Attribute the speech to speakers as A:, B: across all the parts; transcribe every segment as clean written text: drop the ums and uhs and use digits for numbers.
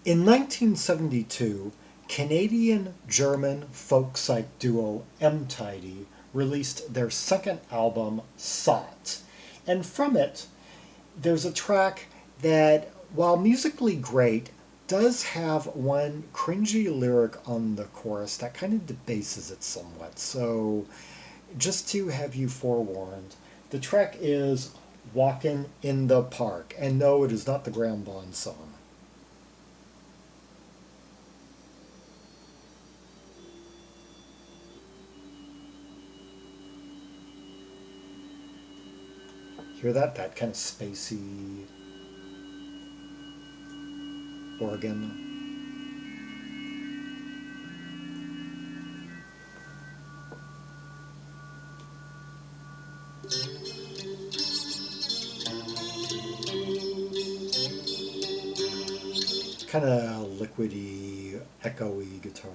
A: In 1972, Canadian-German folk-psych duo Emtidi released their second album, Saat. And from it, there's a track that, while musically great, does have one cringy lyric on the chorus that kind of debases it somewhat. So, just to have you forewarned, the track is Walkin' in the Park. And no, it is not the Graham Bond song. Hear that? That kind of spacey organ. Kind of liquidy, echoey guitar.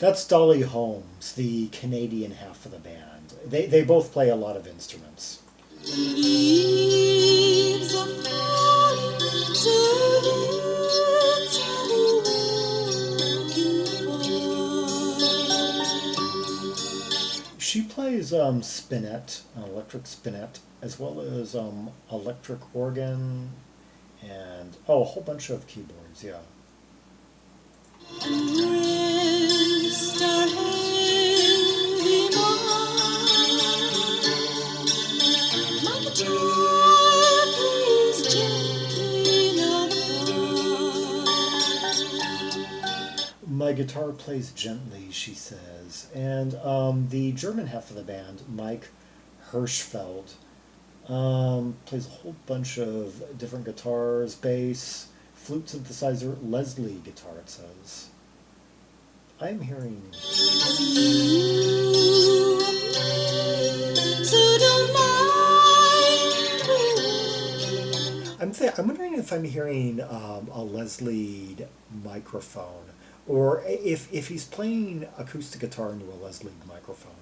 A: That's Dolly Holmes, the Canadian half of the band. They both play a lot of instruments. She plays spinet, an electric spinet, as well as electric organ, and a whole bunch of keyboards, yeah. My guitar plays gently, she says. And the German half of the band, Maik, Hirschfeldt, plays a whole bunch of different guitars, bass, flute, synthesizer, Leslie guitar, it says. I'm hearing... I'm wondering if I'm hearing a Leslie microphone, or if he's playing acoustic guitar into a Leslie microphone.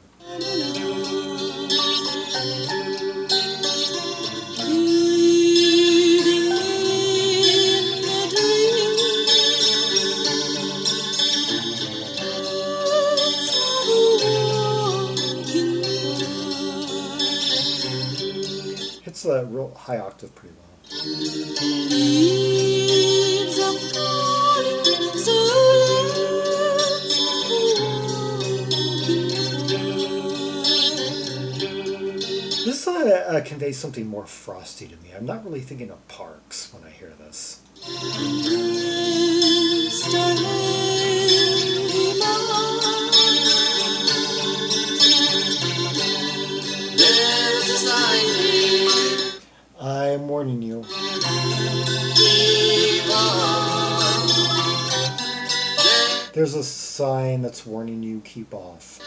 A: Hits a real high octave pretty well. This conveys something more frosty to me. I'm not really thinking of parks when I hear this. I'm warning you. There's a sign that's warning you, keep off.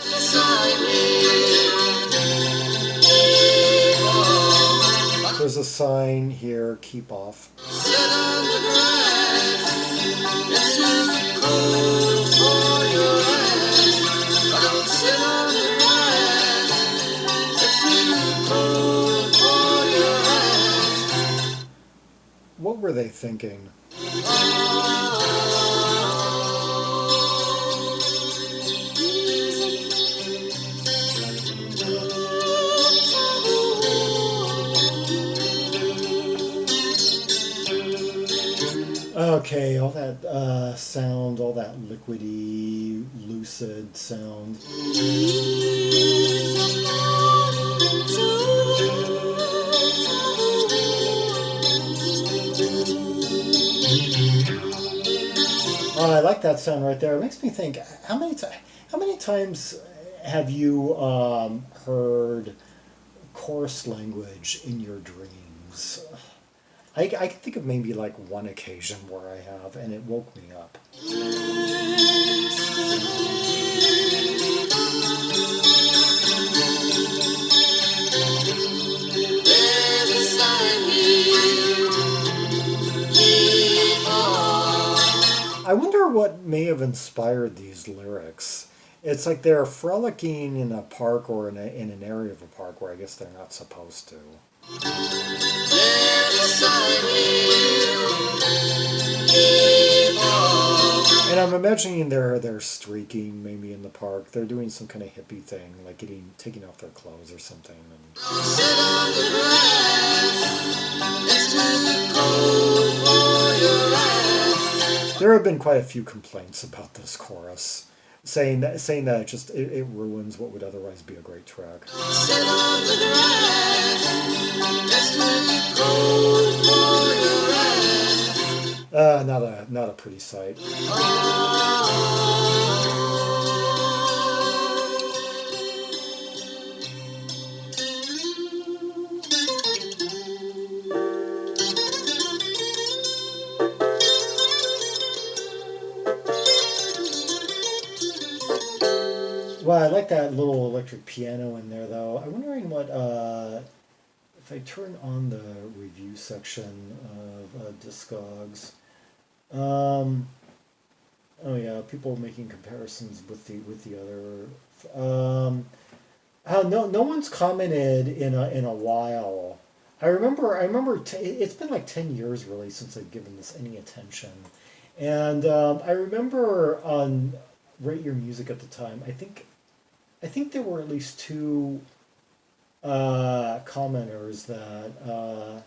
A: There's a sign here, keep off. What were they thinking? Okay, all that sound, all that liquidy, lucid sound. Oh, I like that sound right there. It makes me think, how many times have you heard coarse language in your dreams? I can think of maybe like one occasion where I have, and it woke me up. I wonder what may have inspired these lyrics. It's like they're frolicking in a park or in an area of a park where I guess they're not supposed to. And I'm imagining they're streaking maybe in the park. They're doing some kind of hippie thing, like taking off their clothes or something. Sit on the grass, it's too cold for your ass. There have been quite a few complaints about this chorus, saying that it ruins what would otherwise be a great track. Sit on the grass, it's too cold for your ass. Not a pretty sight. Well, I like that little electric piano in there, though. I'm wondering what, if I turn on the review section of Discogs. Oh yeah, people making comparisons with the other. No one's commented in a while. I remember. It's been like 10 years really since I've given this any attention, and I remember on Rate Your Music at the time. I think there were at least two commenters that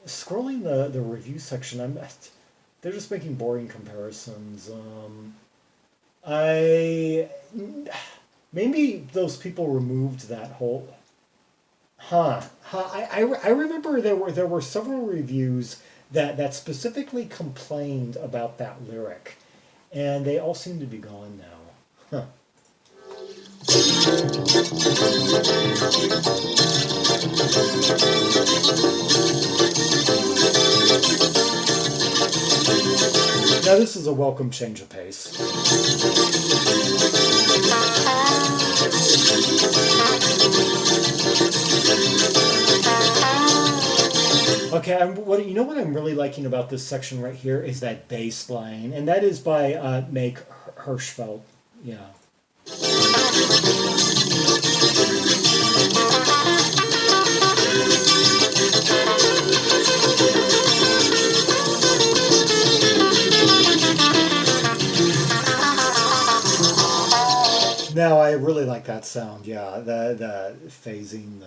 A: scrolling the review section. They're just making boring comparisons. Maybe those people removed that whole. I remember there were several reviews that specifically complained about that lyric, and they all seem to be gone now. Huh. Now this is a welcome change of pace. Okay, what I'm really liking about this section right here is that bass line, and that is by Maik Hirschfeldt. Yeah. Now I really like that sound. Yeah, the phasing,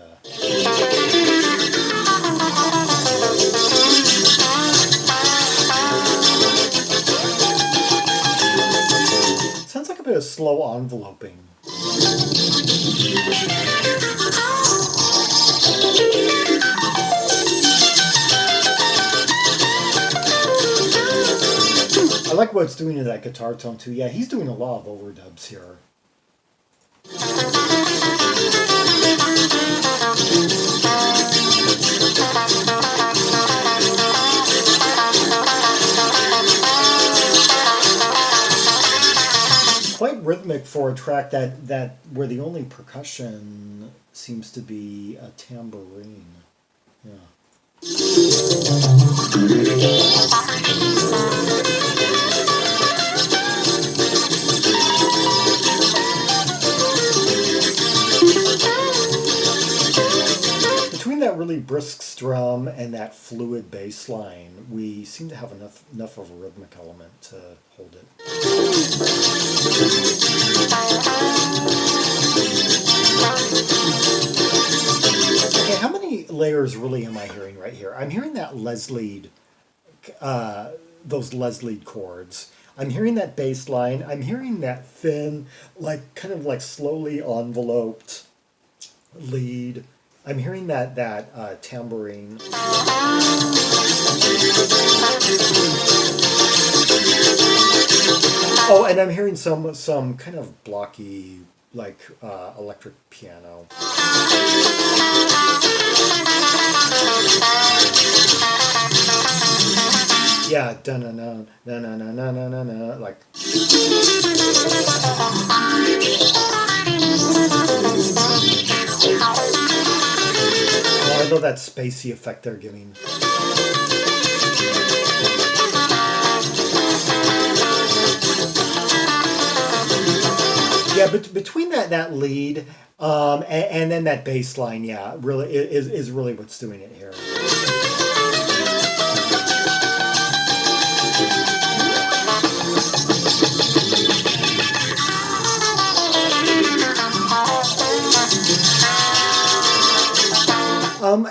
A: sounds like a bit of slow enveloping. I like what it's doing to that guitar tone too. Yeah, he's doing a lot of overdubs here. Quite rhythmic for a track that where the only percussion seems to be a tambourine. Yeah. Between that really brisk strum and that fluid bass line, we seem to have enough of a rhythmic element to hold it. Okay, how many layers really am I hearing right here? I'm hearing that Leslied, those Leslied chords. I'm hearing that bass line. I'm hearing that thin, kind of slowly enveloped lead. I'm hearing that tambourine. Oh, and I'm hearing some kind of blocky, electric piano. Yeah, da na na na na na na na na like. Oh, I love that spacey effect they're giving. Yeah, but between that lead and then that bass line, yeah, really is really what's doing it here.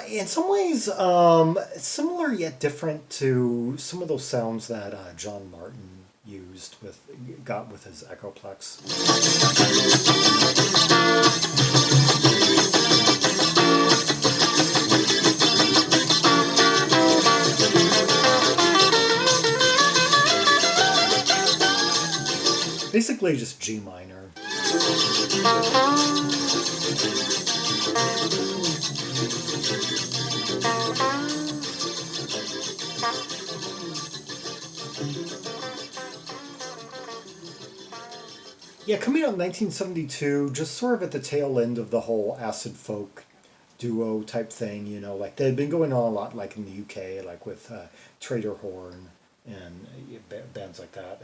A: In some ways, similar yet different to some of those sounds that John Martin got with his Echoplex. Basically, just G minor. Yeah, coming out in 1972, just sort of at the tail end of the whole acid folk duo type thing, you know, like they'd been going on a lot, like in the UK, like with Trader Horn and bands like that,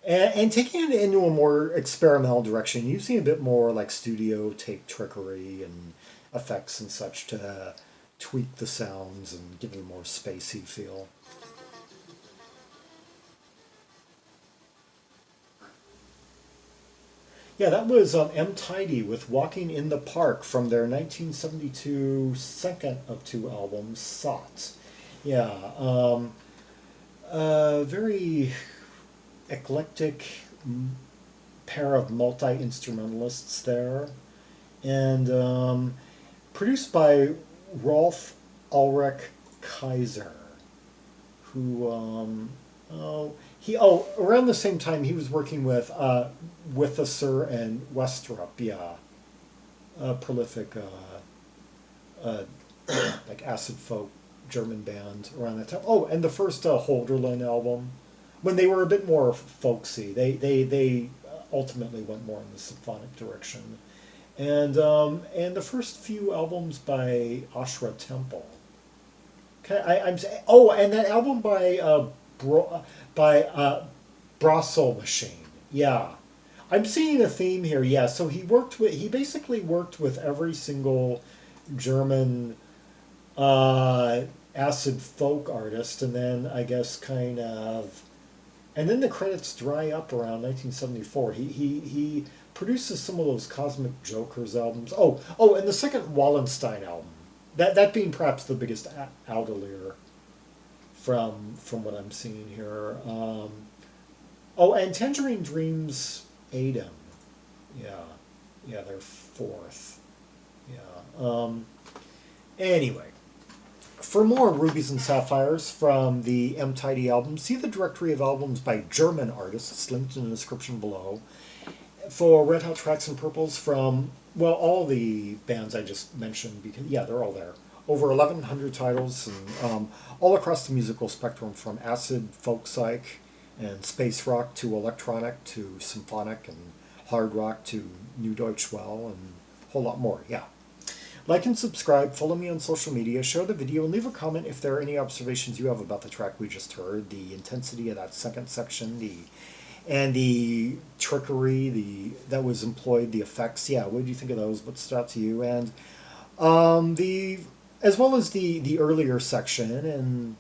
A: and taking it into a more experimental direction, using a bit more like studio tape trickery and effects and such to tweak the sounds and give it a more spacey feel. Yeah, that was Emtidi with Walking in the Park from their 1972 second of two albums, Saat. Yeah, very eclectic pair of multi-instrumentalists there. And produced by Rolf-Ulrich Kaiser, who around the same time he was working with Sir and Westrup, yeah, prolific like acid folk German band around that time. Oh, and the first Holderlin album, when they were a bit more folksy, they ultimately went more in the symphonic direction, and the first few albums by Ashra Temple. Okay, I'm saying, oh, and that album by Brossel Machine. Yeah, I'm seeing a theme here. Yeah, so he basically worked with every single German acid folk artist, and then I guess and then the credits dry up around 1974. He produces some of those Cosmic Jokers albums. Oh, and the second Wallenstein album. That being perhaps the biggest outlier from what I'm seeing here. And Tangerine Dreams ate him. Yeah, they're fourth. Yeah. Anyway, for more Rubies and Sapphires from the Emtidi album, see the directory of albums by German artists linked in the description below. For Red Hot Tracks and Purples from, well, all the bands I just mentioned, because, yeah, they're all there. Over 1,100 titles, and all across the musical spectrum, from acid, folk-psych, and space rock to electronic to symphonic and hard rock to New Deutsch Welle, and a whole lot more, yeah. Like and subscribe, follow me on social media, share the video, and leave a comment if there are any observations you have about the track we just heard, the intensity of that second section, the trickery that was employed, the effects. Yeah, what do you think of those? What stood out to you? And as well as the earlier section, and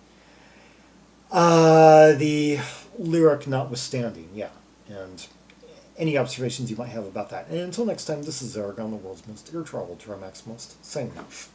A: the lyric notwithstanding. Yeah, and any observations you might have about that. And until next time, this is Zaragon, the world's most ear-traveled drum maximalist, signing off.